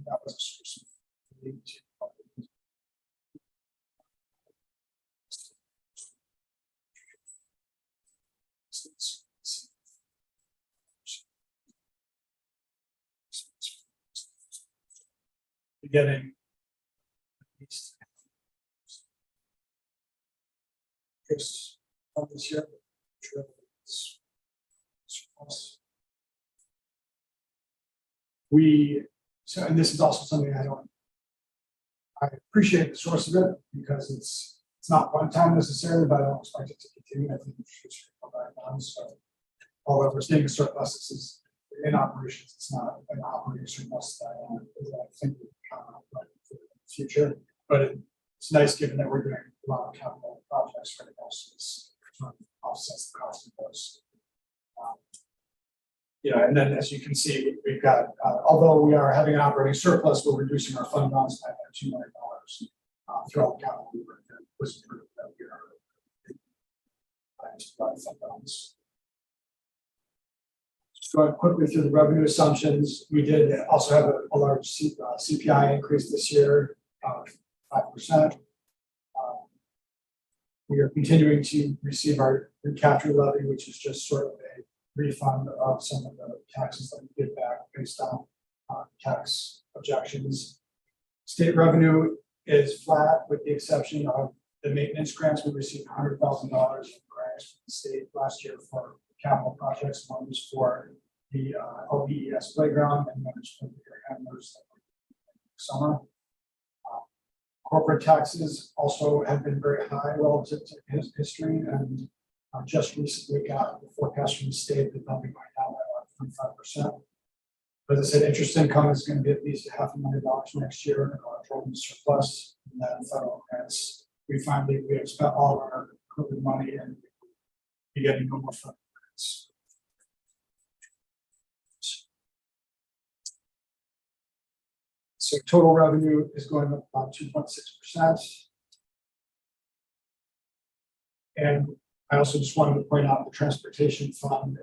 That was a source of need to getting interest from this year. And this is also something I appreciate the source of it because it's not one time necessarily, but I don't expect it to continue. I think it's come back down. So although we're seeing a surplus, this is in operations, it's not an operating surplus that I think we can count on for the future. But it's nice given that we're doing a lot of capital projects right now, so this sort of offsets the cost of those. And then as you can see, we've got, although we are having an operating surplus, we're reducing our fund balance by about $2 million throughout the capital work that was approved that we are fund balance. Just going quickly through the revenue assumptions, we did also have a large CPI increase this year, 5%. We are continuing to receive our recapture levy, which is just sort of a refund of some of the taxes that we did back based on tax objections. State revenue is flat with the exception of the maintenance grants. We received $100,000 in grants from the state last year for capital projects. One was for the OEES playground and one was for the air handlers summer. Corporate taxes also have been very high relative to his history, and just recently got the forecast from the state that they'll be going down by about 25%. As I said, interest income is going to be at least $500,000 next year, from surplus, and then federal grants. We have spent all of our COVID money and be getting no more federal grants. So total revenue is going up about 2.6%. And I also just wanted to point out the transportation fund.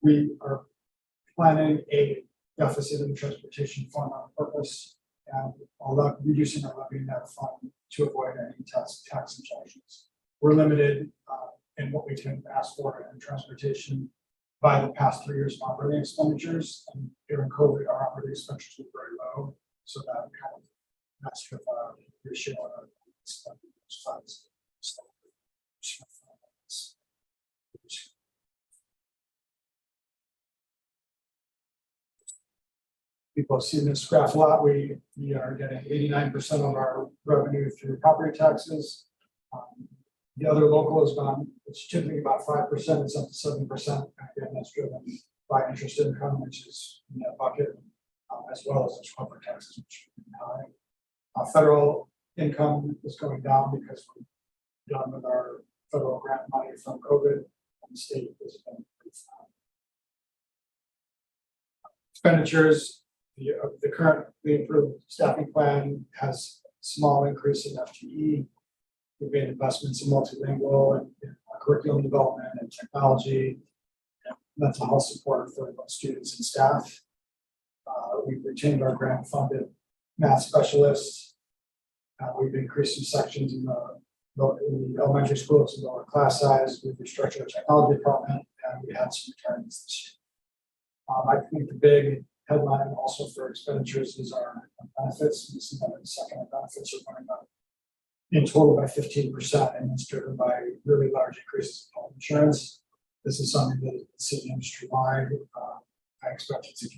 We are planning a deficit in the transportation fund on purpose and reducing our levy in that fund to avoid any tax injections. We're limited in what we can ask for in transportation by the past 3 years of operating expenditures, and during COVID, our operating expenditures were very low, so that kind of messed with our ratio on our funds. People have seen this graph a lot. We are getting 89% of our revenue through property taxes. The other local has gone, it's typically about 5%, it's up to 7%. Again, that's driven by interest income, which is in that bucket, as well as the corporate taxes, which are high. Federal income is going down because we're done with our federal grant money from COVID, and the state has been pretty fine. Expenditures, the currently improved staffing plan has a small increase in FTE. We've made investments in multilingual and curriculum development and technology, and mental health support for both students and staff. We've retained our grant funded math specialists. We've increased some sections in the elementary schools in lower class size. We've restructured our technology department, and we had some retirements this year. I think the big headline also for expenditures is our benefits. This is another second. Our benefits are going up in total by 15%, and it's driven by really large increases in health insurance. This is something that is seen industry wide. I expect it to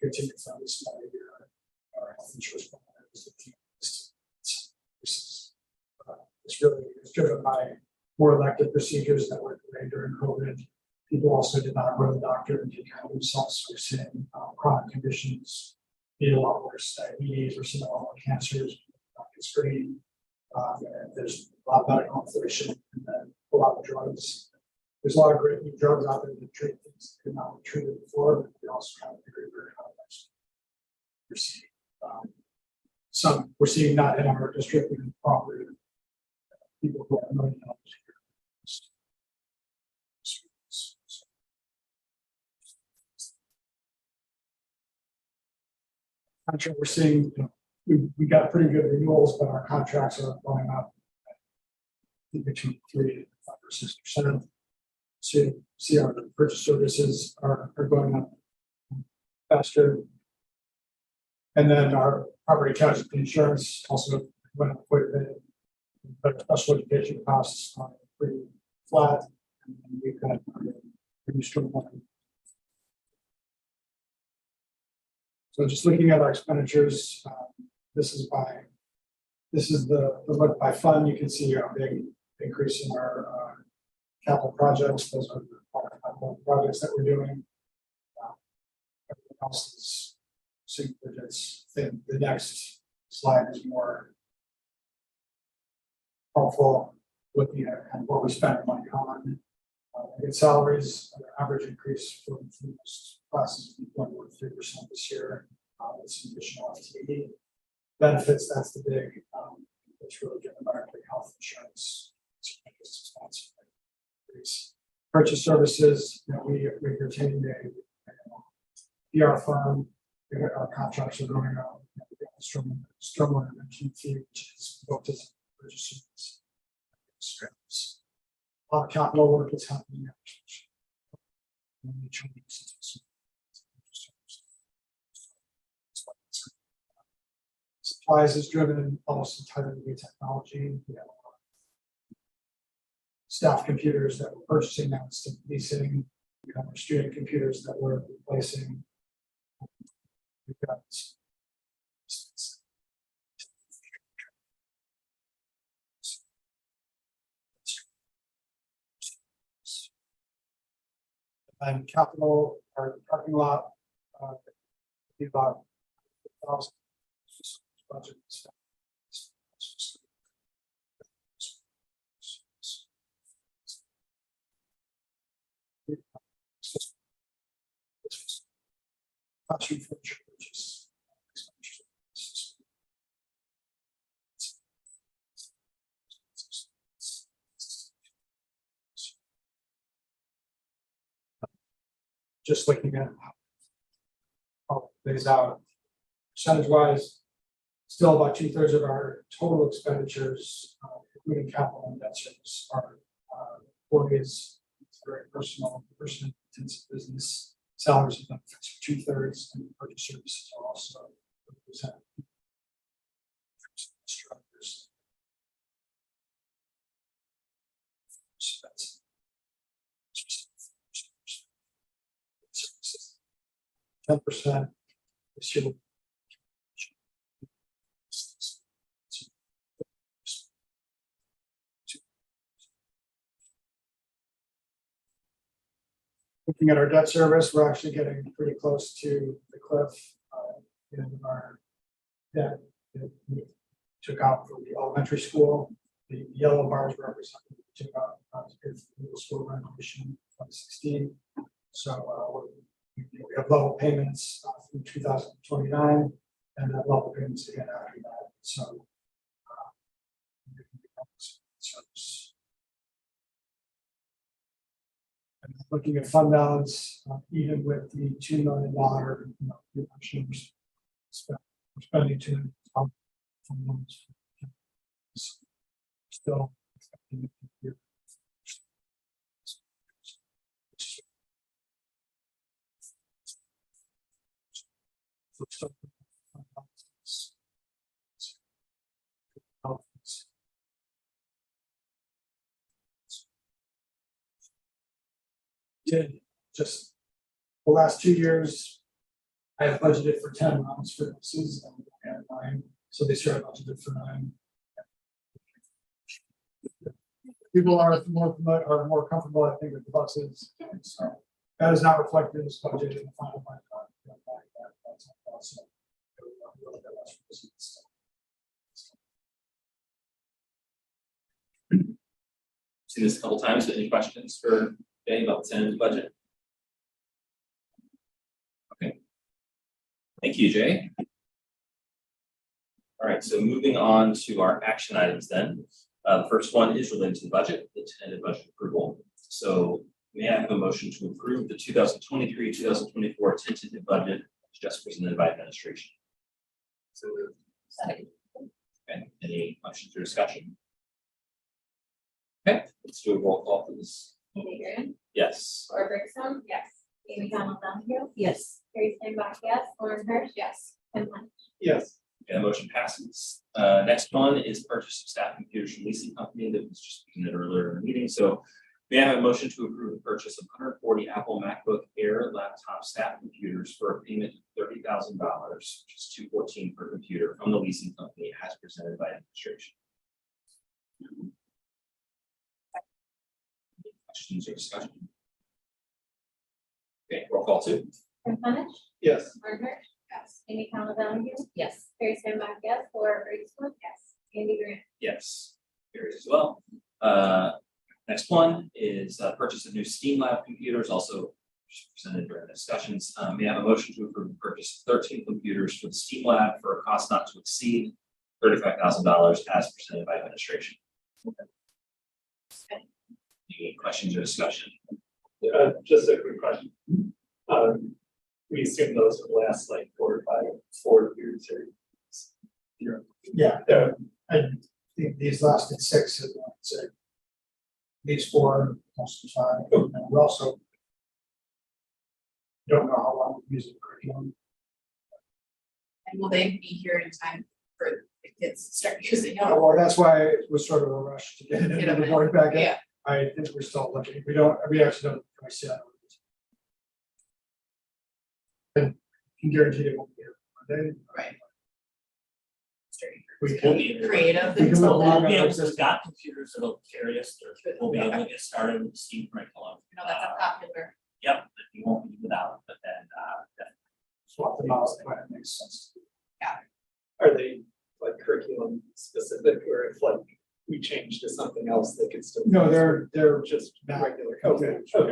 continue for this year. Our health insurance it's driven by more elective procedures that were delayed during COVID. People also did not go to the doctor and take care of themselves. So we're seeing chronic conditions be a lot worse. Diabetes, we're seeing a lot more cancers, screening. There's a lot of medical inflation and then a lot of drugs. There's a lot of great new drugs out there to treat things that could not be treated before, but we also have very, very high prices. We're seeing not in our district, but in property, people who have $1 million a year. contract, we're seeing, we got pretty good renewals, but our contracts are going up between 3 and 5 or 6%. So see our purchase services are going up faster. And then our property casualty insurance also went up quite a bit. But special education costs are pretty flat. And we've got pretty strong one. So just looking at our expenditures, this is the look by fund. You can see a big increase in our capital projects. Those are the capital projects that we're doing. Everything else is single digits. Then the next slide is more helpful, looking at kind of what we spend our money on. In salaries, average increase for most classes, 1.3% this year. With some additional FTE benefits. That's the big. It's really driven by our health insurance. Purchase services. We retained a PR firm. Our contracts are going out. Struggle intervention fee, which is booked as purchase service. A lot of capital work is happening. Supplies is driven almost entirely by technology. We have staff computers that we're purchasing now instead of leasing. We have our student computers that we're replacing. We've got and capital, our parking lot, be about 1,000 budget stuff. Classroom furniture purchase. Just looking at how it plays out, percentage wise, still about 2/3 of our total expenditures, including capital and debt service, are employees. It's a very personal, person-intensive business. Salaries and benefits are 2/3, and purchase services are also 30%. So that's 10% this year. Looking at our debt service, we're actually getting pretty close to the cliff in our debt that we took out for the elementary school. The yellow bars represent what we took out for middle school renovation in 2016. So we have level payments through 2029, and then level payments again after that. So and looking at fund balance, even with the $2 million reduction, we're spending $2 million from loans. Still expecting it to be did just the last 2 years, I have budgeted for 10 rounds for buses and 9. So this year I budgeted for 9. People are more comfortable, I think, with the buses. So that is not reflected in this budget in the final budget. That's also Seen this a couple times. Any questions for Jay about the Senate's budget? Okay. Thank you, Jay. All right, so moving on to our action items then. The first one is related to the budget, the tentative budget approval. So may I have a motion to approve the 2023-2024 tentative budget just presented by administration? So moved. Second. Okay, any questions or discussion? Okay, let's do a roll call please. Amy Grant, Yes. Laura Brinkstone. Yes. Amy Connell Donahue. Yes. Carrie Steinbach, yes. Lauren Hirsch. Yes. And Lynn. Yes. And the motion passes. Next one is purchase of staff computers from leasing company that was just presented earlier in the meeting. So may I have a motion to approve the purchase of 140 Apple MacBook Air laptop staff computers for a payment of $30,000, which is $214 per computer from the leasing company as presented by administration. Questions or discussion? Okay, roll call two. Ken Planish, Yes. Lauren Hirsch. Yes. Amy Connell Donahue. Yes. Carrie Steinbach, yes. Laura Brinkstone. Yes. Andy Grant. Yes, carries as well. Next one is purchase of new Steam Lab computers, also presented during discussions. May I have a motion to approve the purchase of 13 computers for the Steam Lab for a cost not to exceed $35,000 as presented by administration. Any questions or discussion? Just a quick question. We assume those would last like 4 years or. Yeah, I think these lasted 6, and I'd say these 4, most of the time, and we also don't know how long we're using the curriculum. And will they be here in time for the kids to start using them? Well, that's why it was sort of a rush to get it Get into them the in. board packet. Yeah. I think we're still looking, we actually don't, I see that. And can guarantee it won't be here Monday. Right. We We'll can, be Creative We can until look then. on You able to got computers that'll carry us through. We'll be able to get started with the Steam curriculum. know, that's a popular. Yep, you won't be without, but then swap them out, when it makes sense. Are they like curriculum specific, or if like we change to something else, they could still? No, they're Just not- regular. Okay, all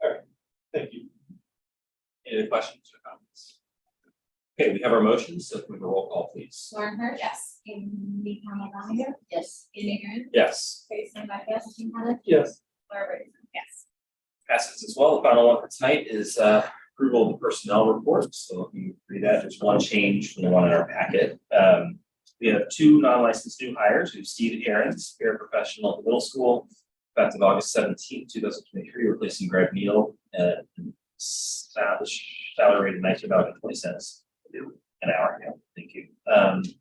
right, thank you. any other questions or comments? Okay, we have our motions, so can we have a roll call, please? Lauren Hirsch. Yes. Amy Connell Donahue. Yes. Andy Grant. Yes, Carrie Steinbach, yes. Ken Planish. Yes. Laura Brinkstone. Yes. passes as well. The final one for tonight is approval of the personnel report. So if you read that, there's one change from the one in our packet. We have 2 non-licensed new hires. We have Steve Aarons, paraprofessional at the middle school, effective August 17th, 2023, replacing Greg Neal at salary rate of $19.20 an hour. Yeah, thank you.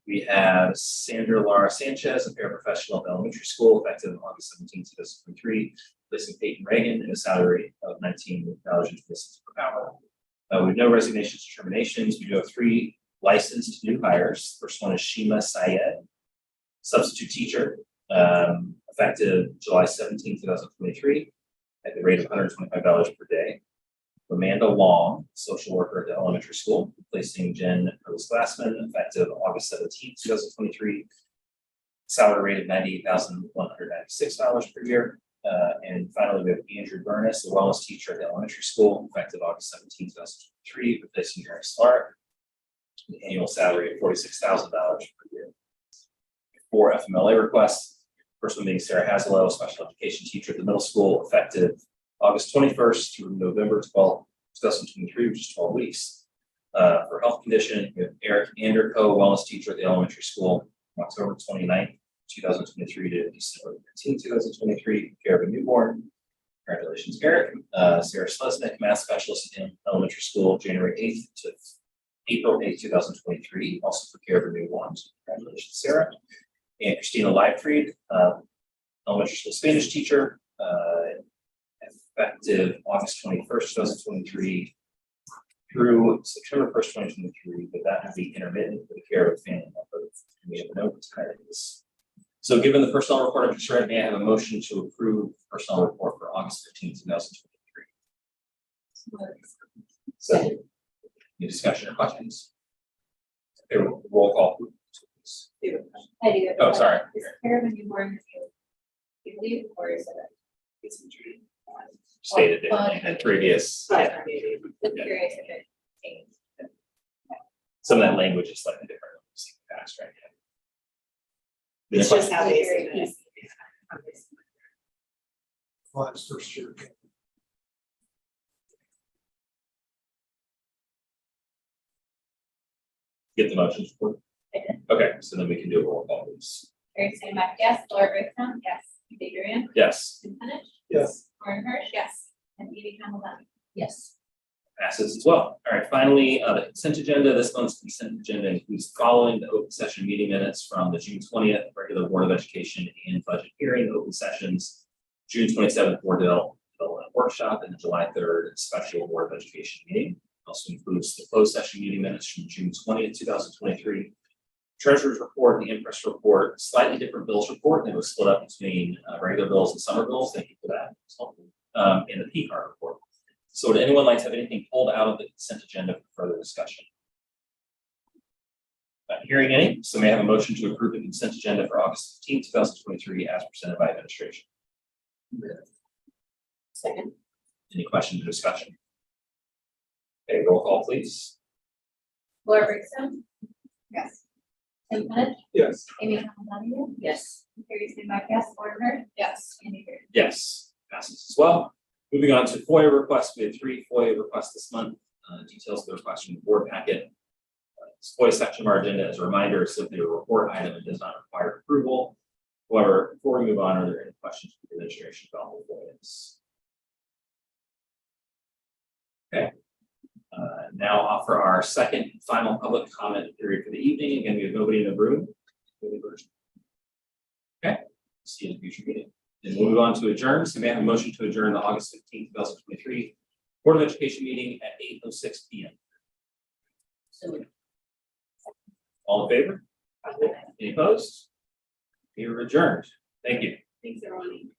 We have Sandra Lara Sanchez, a paraprofessional at the elementary school, effective August 17th, 2023, replacing Peyton Reagan at a salary rate of $19.20 per hour. We have no resignations or terminations. We do have 3 licensed new hires. First one is Shima Syed, substitute teacher, effective July 17th, 2023, at the rate of $125 per day. Amanda Long, social worker at the elementary school, replacing Jen Curtis Glassman, effective August 17th, 2023. Salary rate of $98,196 per year. And finally, we have Andrew Burness, a wellness teacher at the elementary school, effective August 17th, 2023, replacing Eric Slark. Annual salary of $46,000 per year. 4 FMLA requests. First one being Sarah Haselow, special education teacher at the middle school, effective August 21st through November 12th, 2023, which is 12 weeks. For health condition, we have Eric Anderco, wellness teacher at the elementary school, from October 29th, 2023 to December 15th, 2023, care of a newborn. Congratulations, Eric. Sarah Slesnick, math specialist in elementary school, January 8th to April 8th, 2023, also for care of a newborn. Congratulations, Sarah. And Christina Leibfried, elementary school Spanish teacher, effective August 21st, 2023 through September 1st, 2023, but that would be intermittent for the care of a family member. We have no retirees. So given the personnel report I've just read, may I have a motion to approve the personnel report for August 15th, 2023? Second. Any discussion or questions? Okay, roll call. Please. I do. Oh, sorry. Is care of a newborn, you leave, or is it? Stated differently in previous. I'm Yeah. curious if it changed. Some of that language is slightly different. than we've seen in the past, right? Yeah. It's just how they say it. Well, that's first year. Get the motion. Okay, so then we can do a roll call, please. Carrie Steinbach, yes. Laura Brinkstone? Yes. Adrian? Yes, Tim Penich? Yes. Lauren Hirsch? Yes. And Amy Hamilton? Yes. passes as well. All right, finally, the consent agenda. This month's consent agenda includes following the open session meeting minutes from the June 20th regular Board of Education and budget hearing open sessions, June 27th Board Development Workshop, and the July 3rd special Board of Education meeting. Also includes the closed session meeting minutes from June 20th, 2023. Treasurer's report and the interest report, slightly different bills report. It was split up between regular bills and summer bills. Thank you for that. And the P card report. So would anyone like to have anything pulled out of the consent agenda for further discussion? Not hearing any, so may I have a motion to approve the consent agenda for August 15th, 2023 as presented by administration? Second. Any questions or discussion? Okay, roll call please. Laura Brinkstone? Yes. Tim Penich? Yes. Amy Hamilton? Yes. Carrie Steinbach, yes. Lauren Hirsch? Yes. And Adrian? Yes, passes as well. Moving on to FOIA requests, we had 3 FOIA requests this month. Details of the request from the board packet. This FOIA section of our agenda, as a reminder, is simply a report item and does not require approval. However, before we move on, are there any questions for the administration about the FOIAs? Okay. Now offer our second final public comment period for the evening. Again, we have nobody in the room. Okay, see you in the future meeting. And we'll move on to adjourn. So may I have a motion to adjourn the August 15th, 2023 Board of Education meeting at 8:06 p.m. So All in favor? Any opposed? We are adjourned. Thank you. Thanks, everyone.